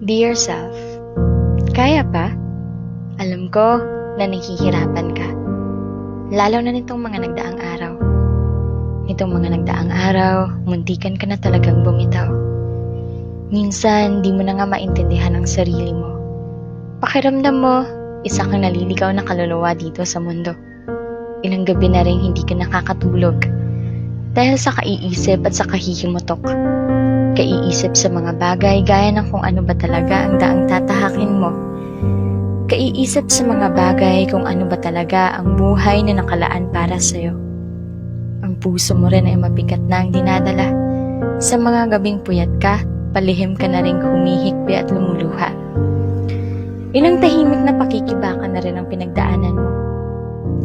Dear self, kaya pa? Alam ko na nahihirapan ka. Lalo na nitong mga nagdaang araw. Nitong mga nagdaang araw, muntikan ka na talagang bumitaw. Minsan, di mo na nga maintindihan ang sarili mo. Pakiramdam mo, isa kang naliligaw na kaluluwa dito sa mundo. Ilang gabi na rin hindi ka nakakatulog. Dahil sa kaiisip at sa kahihimutok. Kaiisip sa mga bagay gaya ng kung ano ba talaga ang daang tatahakin mo. Kaiisip sa mga bagay kung ano ba talaga ang buhay na nakalaan para sa'yo. Ang puso mo rin ay mabigat na ang dinadala. Sa mga gabing puyat ka, palihim ka na rin humihikbi at lumuluha. Ilang tahimik na pakikibaka na rin ang pinagdaanan mo.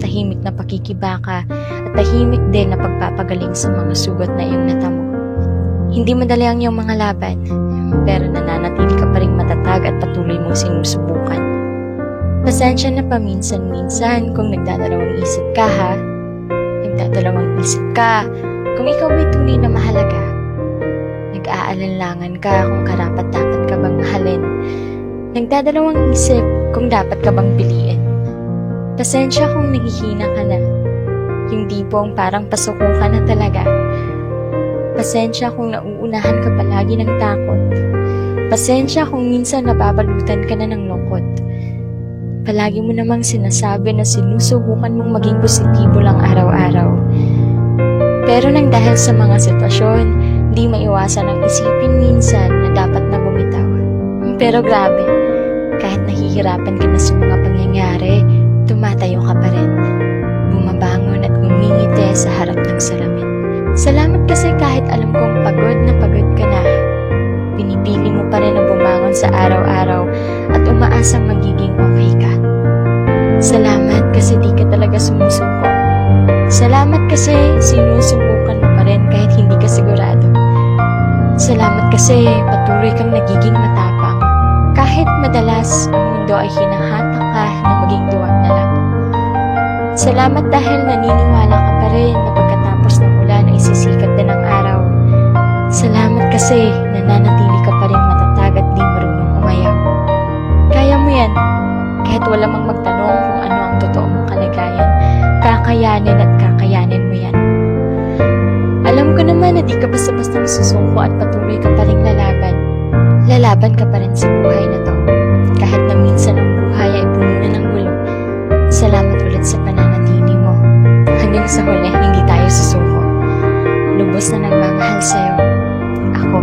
Tahimik na pakikibaka at tahimik din na pagpapagaling sa mga sugat na iyong natamo. Hindi madali ang iyong mga laban, pero nananatili ka pa rin matatag at patuloy mong sinusubukan. Pasensya na paminsan-minsan kung nagdadalawang isip ka ha. Nagdadalawang isip ka kung ikaw may tunay na mahalaga. Nag-aalanlangan ka kung karapat-dapat ka bang mahalin. Nagdadalawang isip kung dapat ka bang piliin. Pasensya kung naghihina ka na. Yung tipong parang pasuko ka na talaga. Pasensya kung nauunahan ka palagi ng takot. Pasensya kung minsan nababalutan ka na ng lungkot. Palagi mo namang sinasabi na sinusubukan mong maging positibo lang araw-araw. Pero nang dahil sa mga sitwasyon, di maiwasan ang isipin minsan na dapat na bumitaw. Pero grabe, kahit nahihirapan ka na sa mga pangyayari, tumatayo ka pa rin. Bumabangon at ngumingiti sa harap ng salamin. Salamat kasi kahit alam kong pagod ka na. Pinipili mo pa rin na bumangon sa araw-araw at umaasang magiging okay ka. Salamat kasi di ka talaga sumusuko. Salamat kasi sinusubukan mo pa rin kahit hindi ka sigurado. Salamat kasi patuloy kang nagiging matapang. Kahit madalas ang mundo ay hinahatak ka na maging duwag na lang. Salamat dahil naniniwala ka pa rin na pagkatapos ng ulan ay sisikat din ang araw. Salamat kasi nananatili ka pa rin matatag at di marunong umayaw. Kaya mo yan. Kahit wala mang magtanong kung ano ang totoo mong kalagayan, kakayanin at kakayanin mo yan. Alam ko naman na di ka basta-basta susuko at patuloy ka pa rin lalaban. Lalaban ka pa rin sa buhay na to. Kahit na minsan ang buhay ay puno na ng gulo. Salamat ulit sa pananatili mo. Hanggang sa huli, hindi tayo susuko. Lubos na nagmamahal sa'yo. Ako.